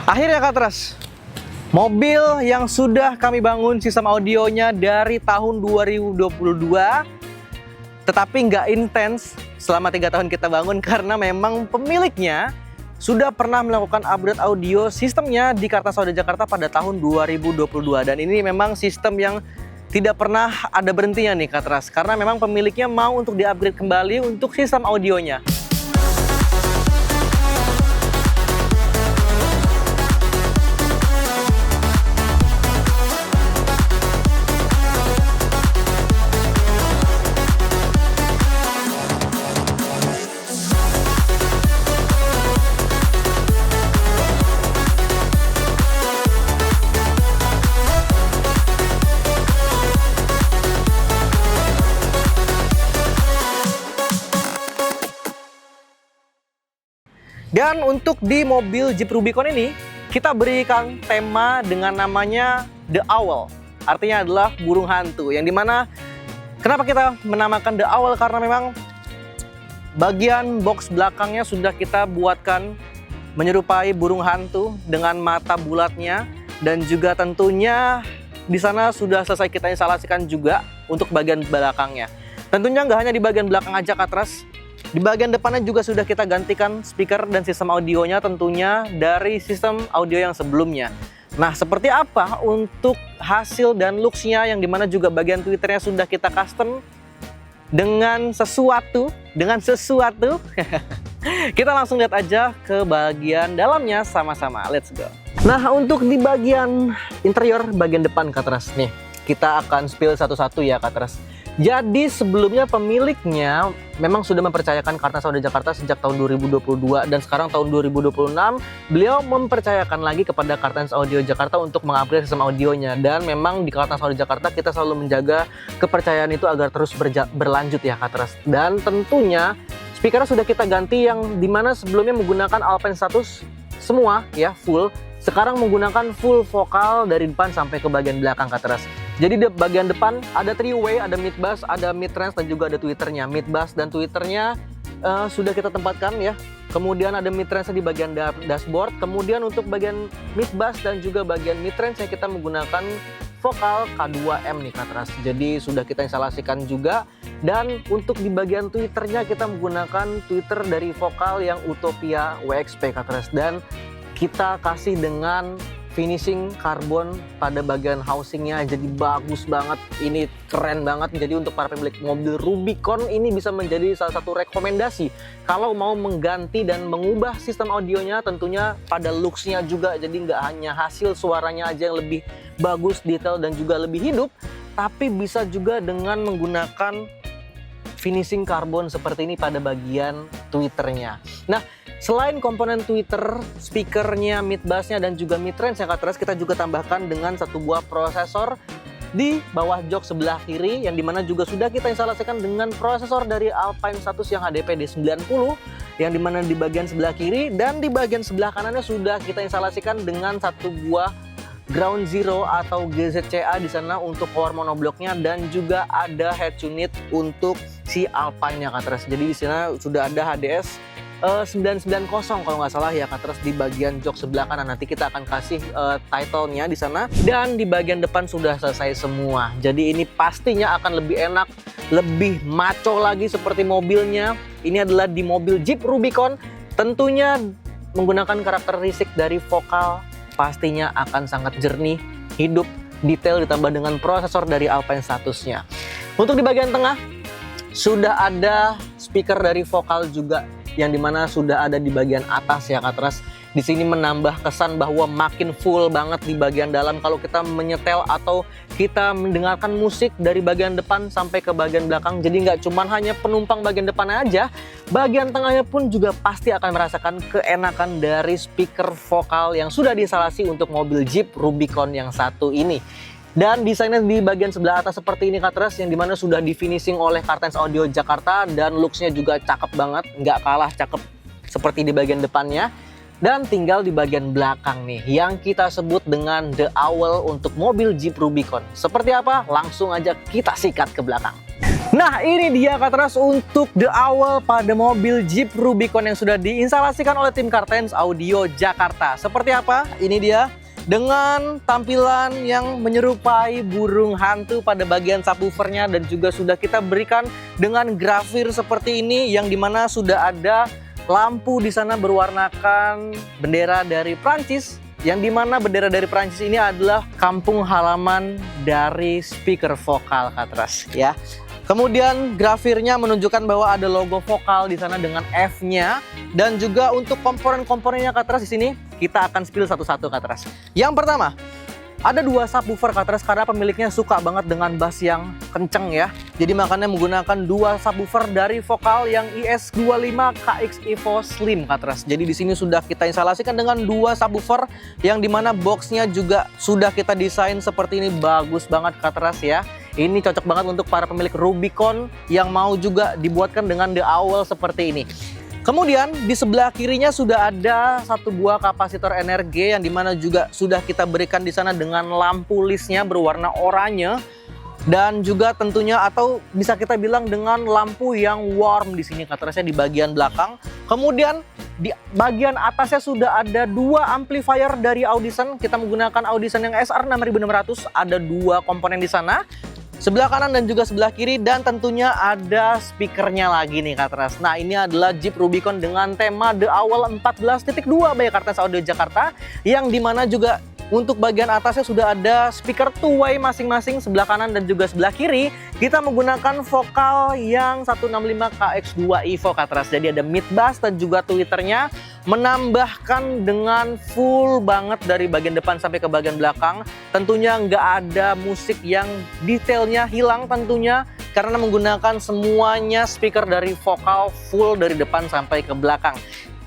Akhirnya Katras, mobil yang sudah kami bangun sistem audionya dari tahun 2022, tetapi nggak intens selama 3 tahun kita bangun karena memang pemiliknya sudah pernah melakukan upgrade audio sistemnya di Kartans Audio Jakarta pada tahun 2022. Dan ini memang sistem yang tidak pernah ada berhentinya nih Katras, karena memang pemiliknya mau untuk di-upgrade kembali untuk sistem audionya. Dan untuk di mobil Jeep Rubicon ini, kita berikan tema dengan namanya The Owl. Artinya adalah burung hantu. Yang dimana, kenapa kita menamakan The Owl? Karena memang bagian box belakangnya sudah kita buatkan menyerupai burung hantu dengan mata bulatnya. Dan juga tentunya di sana sudah selesai kita instalasikan juga untuk bagian belakangnya. Tentunya nggak hanya di bagian belakang aja Katras. Di bagian depannya juga sudah kita gantikan speaker dan sistem audionya tentunya dari sistem audio yang sebelumnya. Nah, seperti apa untuk hasil dan looks-nya yang dimana juga bagian Twitternya sudah kita custom dengan sesuatu. Kita langsung lihat aja ke bagian dalamnya sama-sama. Let's go. Nah, untuk di bagian interior bagian depan Katras nih, kita akan spill satu-satu ya Katras. Jadi sebelumnya pemiliknya memang sudah mempercayakan Kartans Audio Jakarta sejak tahun 2022 dan sekarang tahun 2026 beliau mempercayakan lagi kepada Kartans Audio Jakarta untuk mengupgrade sistem audionya. Dan memang di Kartans Audio Jakarta kita selalu menjaga kepercayaan itu agar terus berlanjut ya Katras. Dan tentunya speaker sudah kita ganti yang dimana sebelumnya menggunakan Alpine Status semua ya full. Sekarang menggunakan full vokal dari depan sampai ke bagian belakang Katras. Jadi di bagian depan ada 3-way, ada mid bass, ada mid range dan juga ada tweeternya. Mid bass dan tweeternya sudah kita tempatkan ya. Kemudian ada mid range di bagian dashboard. Kemudian untuk bagian mid bass dan juga bagian mid range yang kita menggunakan vokal K2M nih Katras. Jadi sudah kita instalasikan juga. Dan untuk di bagian tweeternya kita menggunakan tweeter dari vokal yang Utopia WXP Katras. Dan kita kasih dengan finishing karbon pada bagian housingnya, jadi bagus banget, ini keren banget. Jadi untuk para pemilik mobil Rubicon ini bisa menjadi salah satu rekomendasi kalau mau mengganti dan mengubah sistem audionya, tentunya pada looks-nya juga. Jadi nggak hanya hasil suaranya aja yang lebih bagus, detail dan juga lebih hidup, tapi bisa juga dengan menggunakan finishing karbon seperti ini pada bagian tweeternya. Nah, selain komponen tweeter, speakernya, mid bassnya dan juga mid range yang Katras, kita juga tambahkan dengan satu buah prosesor di bawah jok sebelah kiri yang dimana juga sudah kita instalasikan dengan prosesor dari Alpine Status yang HDP D90 yang dimana di bagian sebelah kiri dan di bagian sebelah kanannya sudah kita instalasikan dengan satu buah Ground Zero atau GZCA di sana untuk power monoblocknya dan juga ada head unit untuk si Alpine-nya Katras. Jadi di sana sudah ada HDS 990 kalau nggak salah ya Katras di bagian jok sebelah kanan. Nanti kita akan kasih title-nya di sana dan di bagian depan sudah selesai semua. Jadi ini pastinya akan lebih enak, lebih maco lagi seperti mobilnya. Ini adalah di mobil Jeep Rubicon, tentunya menggunakan karakteristik dari vokal pastinya akan sangat jernih, hidup, detail ditambah dengan prosesor dari Alpine Statusnya. Untuk di bagian tengah sudah ada speaker dari vokal juga yang dimana sudah ada di bagian atas ya Katras. Di sini menambah kesan bahwa makin full banget di bagian dalam kalau kita menyetel atau kita mendengarkan musik dari bagian depan sampai ke bagian belakang. Jadi nggak cuma hanya penumpang bagian depannya aja, bagian tengahnya pun juga pasti akan merasakan keenakan dari speaker vokal yang sudah diinstalasi untuk mobil Jeep Rubicon yang satu ini. Dan desainnya di bagian sebelah atas seperti ini Katras, yang dimana sudah di finishing oleh Kartans Audio Jakarta dan looksnya juga cakep banget, nggak kalah cakep seperti di bagian depannya. Dan tinggal di bagian belakang nih yang kita sebut dengan The Owl untuk mobil Jeep Rubicon. Seperti apa? Langsung aja kita sikat ke belakang. Nah, ini dia Katras untuk the awal pada mobil Jeep Rubicon yang sudah diinstalasikan oleh tim Kartens Audio Jakarta. Seperti apa? Ini dia dengan tampilan yang menyerupai burung hantu pada bagian subwoofernya, dan juga sudah kita berikan dengan grafir seperti ini yang dimana sudah ada lampu di sana berwarnakan bendera dari Prancis, yang dimana bendera dari Prancis ini adalah kampung halaman dari speaker vokal Katras ya. Kemudian grafirnya menunjukkan bahwa ada logo vokal di sana dengan F-nya, dan juga untuk komponen-komponennya Katras di sini kita akan spill satu-satu Katras. Yang pertama, ada dua subwoofer Katras karena pemiliknya suka banget dengan bass yang kenceng ya. Jadi makanya menggunakan dua subwoofer dari vokal yang IS25 KX Evo Slim Katras. Jadi di sini sudah kita instalasikan dengan dua subwoofer yang dimana boxnya juga sudah kita desain seperti ini, bagus banget Katras ya. Ini cocok banget untuk para pemilik Rubicon yang mau juga dibuatkan dengan the owl seperti ini. Kemudian di sebelah kirinya sudah ada satu buah kapasitor energi yang dimana juga sudah kita berikan di sana dengan lampu listnya berwarna oranye, dan juga tentunya atau bisa kita bilang dengan lampu yang warm di sini Katrasnya di bagian belakang. Kemudian di bagian atasnya sudah ada dua amplifier dari Audison. Kita menggunakan Audison yang SR6600, ada dua komponen di sana. Sebelah kanan dan juga sebelah kiri, dan tentunya ada speakernya lagi nih Katras. Nah, ini adalah Jeep Rubicon dengan tema The Owl 14.2 by Kartens Audio Jakarta, yang dimana juga untuk bagian atasnya sudah ada speaker two-way masing-masing sebelah kanan dan juga sebelah kiri. Kita menggunakan vokal yang 165 KX2 Evo Katras. Jadi ada mid bass dan juga tweeternya, menambahkan dengan full banget dari bagian depan sampai ke bagian belakang. Tentunya nggak ada musik yang detailnya hilang tentunya, karena menggunakan semuanya speaker dari vokal full dari depan sampai ke belakang.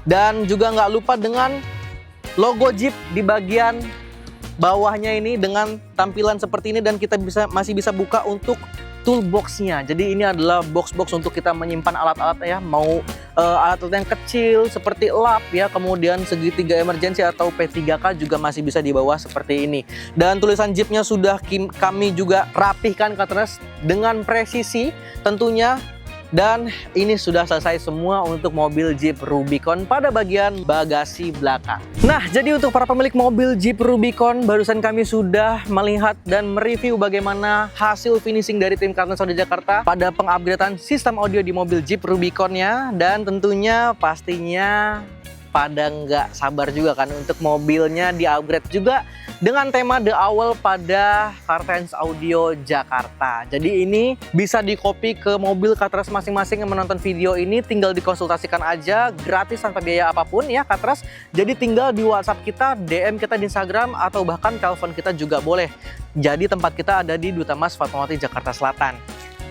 Dan juga nggak lupa dengan logo Jeep di bagian bawahnya ini dengan tampilan seperti ini, dan kita masih bisa buka untuk toolboxnya. Jadi ini adalah box-box untuk kita menyimpan alat-alat ya, mau alat-alat yang kecil seperti lap ya, kemudian segitiga emergency atau P3K juga masih bisa di bawah seperti ini. Dan tulisan Jeepnya sudah kami juga rapihkan Katras dengan presisi tentunya. Dan ini sudah selesai semua untuk mobil Jeep Rubicon pada bagian bagasi belakang. Nah, jadi untuk para pemilik mobil Jeep Rubicon, barusan kami sudah melihat dan mereview bagaimana hasil finishing dari tim Kartens Audio Jakarta pada pengupgradean sistem audio di mobil Jeep Rubiconnya. Dan tentunya pastinya pada nggak sabar juga kan untuk mobilnya di-upgrade juga dengan tema The Owl pada Kartens Audio Jakarta. Jadi ini bisa di-copy ke mobil Katras masing-masing yang menonton video ini, tinggal dikonsultasikan aja, gratis tanpa biaya apapun ya Katras. Jadi tinggal di WhatsApp kita, DM kita di Instagram, atau bahkan telepon kita juga boleh. Jadi tempat kita ada di Duta Mas Fatmawati, Jakarta Selatan.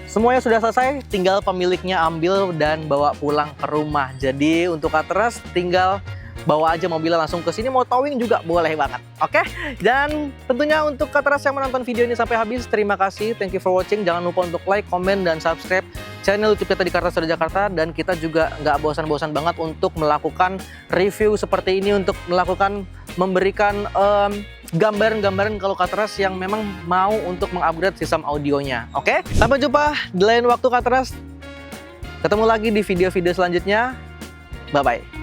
Semuanya sudah selesai, tinggal pemiliknya ambil dan bawa pulang ke rumah. Jadi untuk Katras tinggal bawa aja mobilnya langsung ke sini, mau towing juga boleh banget. Oke? Dan tentunya untuk Katras yang menonton video ini sampai habis, terima kasih, thank you for watching. Jangan lupa untuk like, comment, dan subscribe channel YouTube kita di Kartens Audio Jakarta. Dan kita juga nggak bosan-bosan banget untuk melakukan review seperti ini, untuk memberikan gambaran-gambaran kalau Katras yang memang mau untuk mengupgrade sistem audionya. Oke? Sampai jumpa di lain waktu Katras. Ketemu lagi di video-video selanjutnya. Bye-bye.